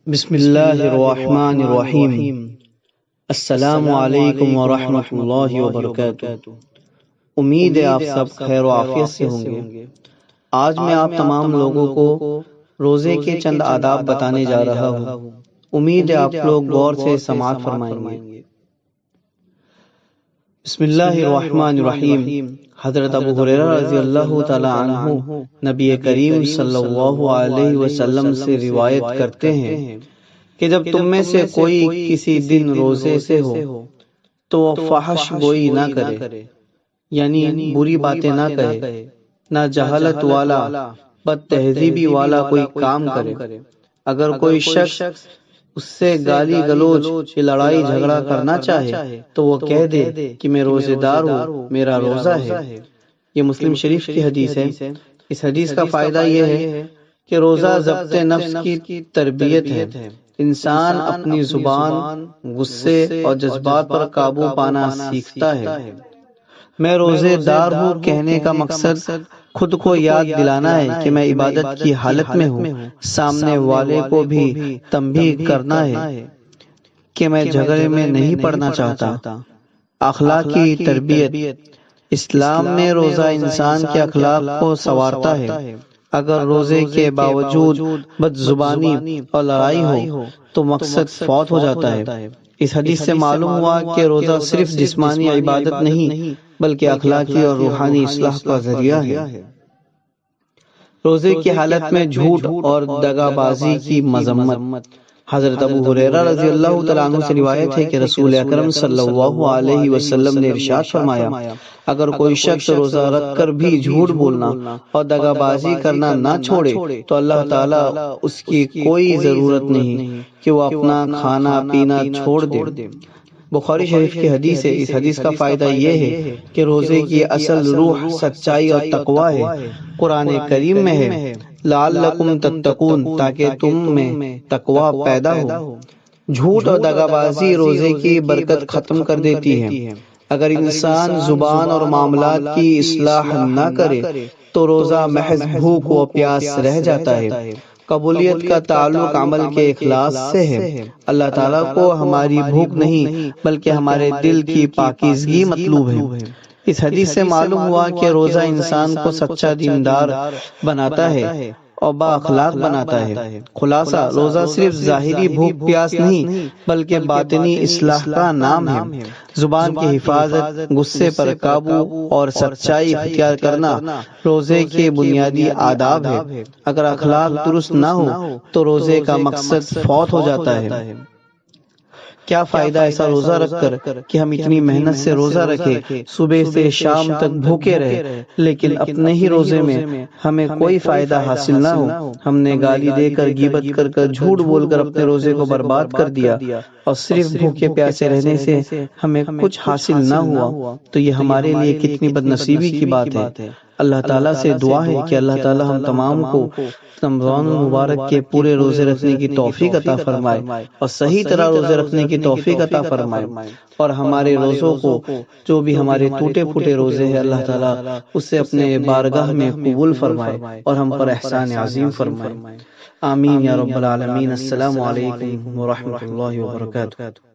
بسم اللہ الرحمن الرحیم۔ السلام علیکم ورحمۃ اللہ وبرکاتہ۔ امید ہے آپ سب خیر و عافیت سے ہوں گے۔ آج میں آپ تمام لوگوں کو روزے کے چند آداب بتانے جا رہا ہوں۔ امید ہے آپ لوگ غور سے سماعت فرمائیں گے۔ بسم اللہ الرحمن الرحیم۔ حضرت ابو ہریرہ رضی اللہ تعالی عنہ نبی کریم صلی اللہ علیہ وسلم سے روایت کرتے ہیں کہ جب تم میں سے کوئی کسی دن روزے سے ہو تو وہ فحش گوئی نہ کرے، یعنی بری باتیں نہ کہے، نہ جہالت والا بد تہذیبی والا کوئی کام کرے۔ اگر کوئی شخص اس سے گالی گلوچ یا لڑائی جھگڑا کرنا چاہے تو وہ کہہ دے کہ میں روزے دار ہوں، میرا روزہ ہے۔ یہ مسلم شریف کی حدیث ہے۔ اس حدیث کا فائدہ یہ ہے کہ روزہ ضبط نفس کی تربیت ہے۔ انسان اپنی زبان، غصے اور جذبات پر قابو پانا سیکھتا ہے۔ میں روزے دار ہوں کہنے کا مقصد خود کو یاد دلانا ہے کہ میں عبادت کی حالت میں ہوں، سامنے والے کو بھی تنبیہ کرنا ہے کہ میں جھگڑے میں نہیں پڑنا چاہتا۔ اخلاق کی تربیت۔ اسلام میں روزہ انسان کے اخلاق کو سنوارتا ہے۔ اگر روزے کے باوجود بد زبانی اور لڑائی ہو تو مقصد فوت ہو جاتا ہے۔ اس حدیث سے معلوم ہوا کہ روزہ صرف جسمانی عبادت نہیں بلکہ اخلاقی اور روحانی اصلاح کا ذریعہ ہے۔ روزے کی حالت میں جھوٹ اور دغا بازی کی مذمت۔ حضرت ابو ہریرہ رضی اللہ تعالیٰ عنہ سے روایت ہے کہ رسول اکرم صلی اللہ علیہ وسلم نے ارشاد فرمایا، اگر کوئی شخص روزہ رکھ کر بھی جھوٹ بولنا اور دغا بازی کرنا نہ چھوڑے تو اللہ تعالیٰ اس کی کوئی ضرورت نہیں کہ وہ اپنا کھانا پینا چھوڑ دے۔ بخاری شریف کی حدیث ہے۔ اس حدیث کا فائدہ یہ ہے کہ روزے کی اصل روح سچائی اور تقویٰ ہے۔ قرآن کریم میں ہے لعلکم تتقون، تاکہ تم میں تقویٰ پیدا ہو۔ جھوٹ اور دغا بازی روزے کی برکت ختم کر دیتی ہے۔ اگر انسان زبان اور معاملات کی اصلاح نہ کرے تو روزہ محض بھوک و پیاس رہ جاتا ہے۔ قبولیت کا تعلق عمل کے اخلاص سے ہے۔ اللہ تعالیٰ کو ہماری بھوک نہیں بلکہ ہمارے دل کی پاکیزگی مطلوب ہے۔ اس حدیث سے معلوم ہوا کہ روزہ انسان کو سچا دیندار بناتا ہے اور با اخلاق بناتا ہے۔ خلاصہ، روزہ صرف ظاہری بھوک پیاس نہیں بلکہ باطنی اصلاح کا نام ہے۔ زبان کی حفاظت، غصے پر قابو اور سچائی اختیار کرنا روزے کے بنیادی آداب ہے۔ اگر اخلاق درست نہ ہو تو روزے کا مقصد فوت ہو جاتا ہے۔ کیا فائدہ ایسا روزہ رکھ کر کہ ہم اتنی محنت سے روزہ رکھے، صبح سے شام تک بھوکے رہے، لیکن اپنے ہی روزے میں ہمیں کوئی فائدہ حاصل نہ ہو۔ ہم نے گالی دے کر، غیبت کر کر، جھوٹ بول کر اپنے روزے کو برباد کر دیا اور صرف بھوکے پیاسے رہنے سے ہمیں کچھ حاصل نہ ہوا تو یہ ہمارے لیے کتنی بد نصیبی کی بات ہے۔ اللہ تعالیٰ سے دعا ہے کہ اللہ تعالیٰ ہم تمام کو رمضان المبارک کے پورے روزے رکھنے کی توفیق عطا فرمائے اور صحیح طرح روزے رکھنے کی توفیق عطا فرمائے، اور ہمارے روزوں کو، جو بھی ہمارے ٹوٹے پھوٹے روزے ہیں، اللہ تعالیٰ اسے اپنے بارگاہ میں قبول فرمائے اور ہم پر احسان عظیم فرمائے۔ آمین یا رب العالمین۔ السلام علیکم ورحمۃ اللہ وبرکاتہ۔